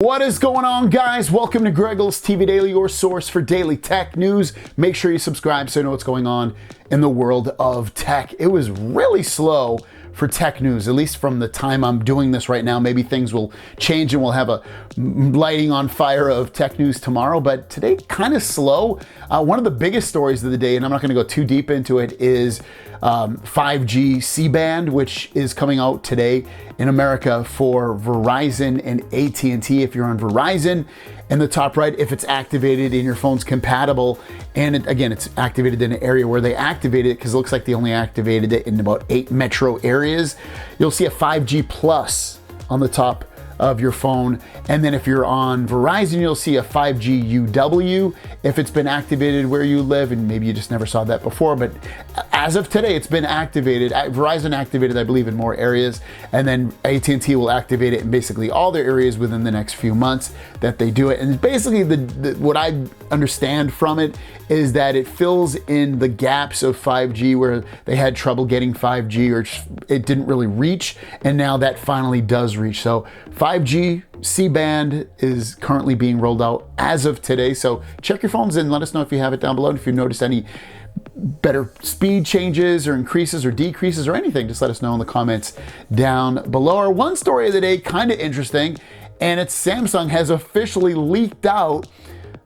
What is going on, guys? Welcome to Greggles TV Daily, your source for daily tech news. Make sure you subscribe so you know what's going on in the world of tech. It was really slow for tech news, at least from the time I'm doing this right now. Maybe things will change and we'll have a lighting on fire of tech news tomorrow, but today kind of slow. One of the biggest stories of the day, and I'm not going to go too deep into it, is 5G C-band, which is coming out today in America for Verizon and AT&T. If you're on Verizon, in the top right, if it's activated and your phone's compatible, and again, it's activated in an area where they activated it, because it looks like they only activated it in about 8 metro areas, you'll see a 5G plus on the top of your phone. And then if you're on Verizon, you'll see a 5G UW if it's been activated where you live, and maybe you just never saw that before, but as of today, it's been activated. Verizon activated, I believe, in more areas, and then AT&T will activate it in basically all their areas within the next few months that they do it. And basically what I understand from it is that it fills in the gaps of 5G where they had trouble getting 5G or it didn't really reach, and now that finally does reach. So 5G C-band is currently being rolled out as of today. So check your phones and let us know if you have it down below. And if you noticed any better speed changes or increases or decreases or anything, just let us know in the comments down below. Our one story of the day, kind of interesting, and it's Samsung has officially leaked out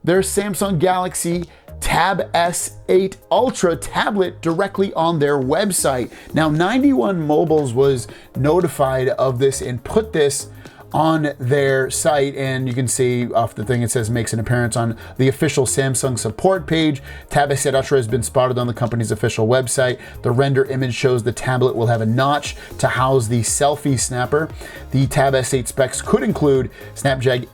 their Samsung Galaxy Tab S8 Ultra tablet directly on their website. Now, 91 Mobiles was notified of this and put this on their site, and you can see off the thing it says makes an appearance on the official Samsung support page. Tab S8 Ultra has been spotted on the company's official website. The render image shows the tablet will have a notch to house the selfie snapper. The Tab S8 specs could include Snapdragon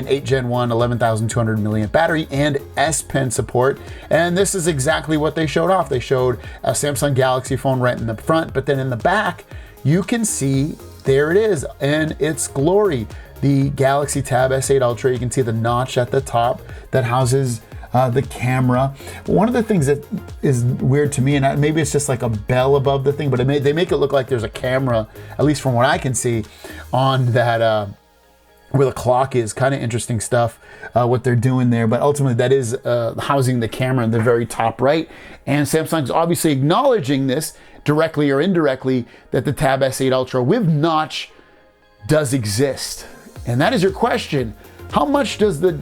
8 Gen 1 11,200 milliamp battery and S Pen support, and this is exactly what they showed off. They showed a Samsung Galaxy phone right in the front, but then in the back you can see there it is in its glory, the Galaxy Tab S8 Ultra. You can see the notch at the top that houses the camera. One of the things that is weird to me, and maybe it's just like a bell above the thing, but they make it look like there's a camera, at least from what I can see, on that where the clock is. Kind of interesting stuff, what they're doing there, but ultimately that is housing the camera in the very top right. And Samsung's obviously acknowledging this, directly or indirectly, that the Tab S8 Ultra with notch does exist. And that is your question. How much does the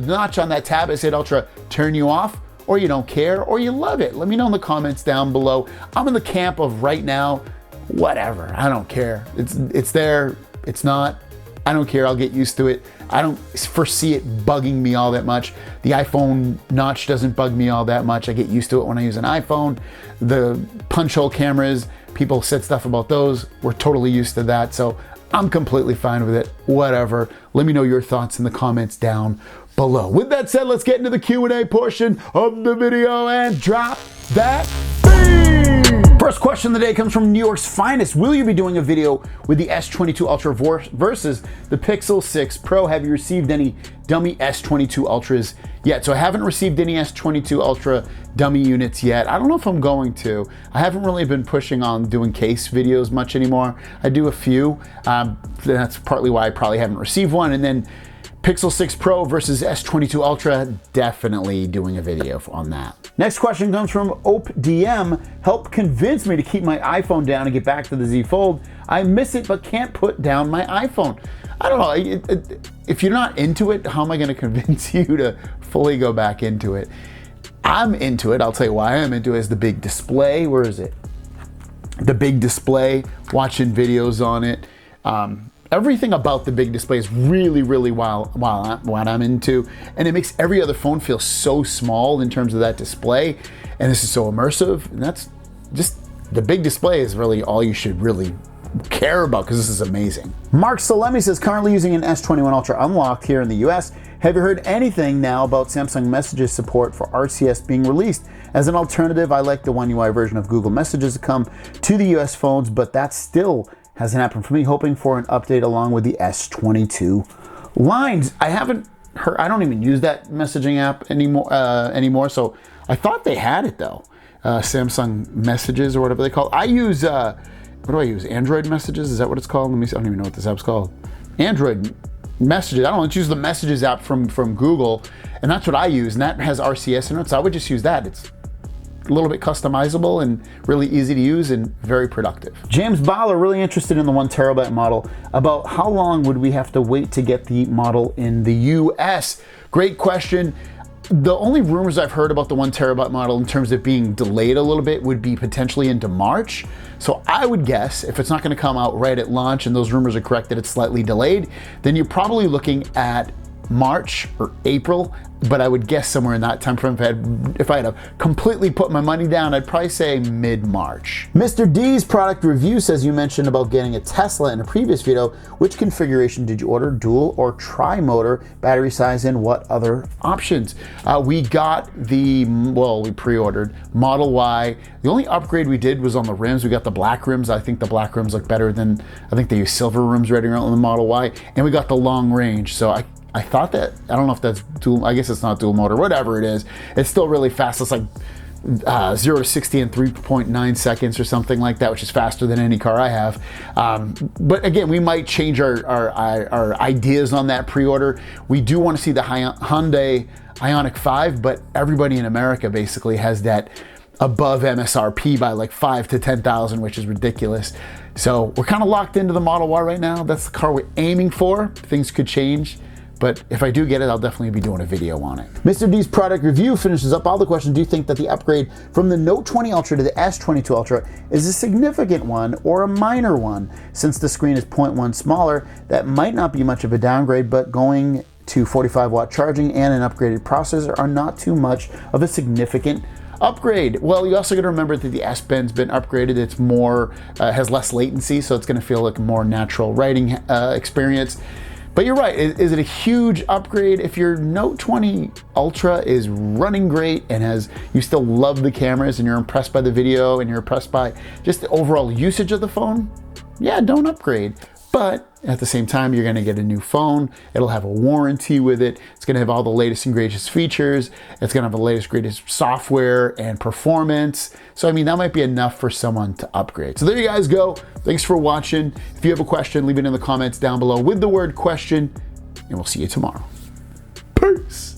notch on that Tab S8 Ultra turn you off, or you don't care, or you love it? Let me know in the comments down below. I'm in the camp of right now, whatever, I don't care. It's there, it's not, I don't care, I'll get used to it. I don't foresee it bugging me all that much. The iPhone notch doesn't bug me all that much. I get used to it when I use an iPhone. The punch hole cameras, people said stuff about those. We're totally used to that. So I'm completely fine with it, whatever. Let me know your thoughts in the comments down below. With that said, let's get into the Q&A portion of the video and drop that beat. First question of the day comes from New York's finest. Will you be doing a video with the S22 Ultra versus the Pixel 6 Pro? Have you received any dummy S22 Ultras yet? So I haven't received any S22 Ultra dummy units yet. I don't know if I'm going to. I haven't really been pushing on doing case videos much anymore. I do a few. That's partly why I probably haven't received one. And then Pixel 6 Pro versus S22 Ultra, definitely doing a video on that. Next question comes from OpDM. Help convince me to keep my iPhone down and get back to the Z Fold. I miss it but can't put down my iPhone. I don't know. If you're not into it, how am I going to convince you to fully go back into it? I'm into it. I'll tell you why I'm into it. Is the big display. Where is it? The big display, watching videos on it. Everything about the big display is really, really what I'm into, and it makes every other phone feel so small in terms of that display, and this is so immersive, and that's just, the big display is really all you should really care about, because this is amazing. Mark Salemi says, currently using an S21 Ultra unlocked here in the US. Have you heard anything now about Samsung Messages support for RCS being released? As an alternative, I like the One UI version of Google Messages to come to the US phones, but that still hasn't happened for me. Hoping for an update along with the S22 lines. I haven't heard, I don't even use that messaging app anymore, so I thought they had it though. Samsung Messages or whatever they call it. I use, what do I use? Android Messages, is that what it's called? I don't even know what this app's called. Android messages. I don't know, let's use the Messages app from Google, and that's what I use, and that has RCS in it, so I would just use that. It's a little bit customizable and really easy to use and very productive. James Bowler really interested in the 1 terabyte model. About how long would we have to wait to get the model in the US? Great question. The only rumors I've heard about the 1 terabyte model in terms of being delayed a little bit would be potentially into March. So I would guess if it's not going to come out right at launch and those rumors are correct that it's slightly delayed, then you're probably looking at March or April, but I would guess somewhere in that time frame. If I had to completely put my money down, I'd probably say mid-March. Mr. D's product review says you mentioned about getting a Tesla in a previous video. Which configuration did you order? Dual or tri-motor? Battery size and what other options? We got we pre-ordered Model Y. The only upgrade we did was on the rims. We got the black rims. I think the black rims look better than, I think they use silver rims right around the Model Y. And we got the long range. So I thought that, I don't know if that's dual, I guess it's not dual motor, whatever it is. It's still really fast. It's like 0 to 60 in 3.9 seconds or something like that, which is faster than any car I have. But again, we might change our ideas on that pre-order. We do want to see the Hyundai Ioniq 5, but everybody in America basically has that above MSRP by like 5 to 10,000, which is ridiculous. So we're kind of locked into the Model Y right now. That's the car we're aiming for. Things could change, but if I do get it, I'll definitely be doing a video on it. Mr. D's product review finishes up all the questions. Do you think that the upgrade from the Note 20 Ultra to the S22 Ultra is a significant one or a minor one? Since the screen is 0.1 smaller, that might not be much of a downgrade, but going to 45-watt charging and an upgraded processor are not too much of a significant upgrade. Well, you also got to remember that the S Pen's been upgraded. It's more, has less latency, so it's going to feel like a more natural writing experience. But you're right, is it a huge upgrade? If your Note 20 Ultra is running great and you still love the cameras and you're impressed by the video and you're impressed by just the overall usage of the phone, yeah, don't upgrade. But at the same time, you're gonna get a new phone. It'll have a warranty with it. It's gonna have all the latest and greatest features. It's gonna have the latest, greatest software and performance. So, I mean, that might be enough for someone to upgrade. So there you guys go. Thanks for watching. If you have a question, leave it in the comments down below with the word question, and we'll see you tomorrow. Peace.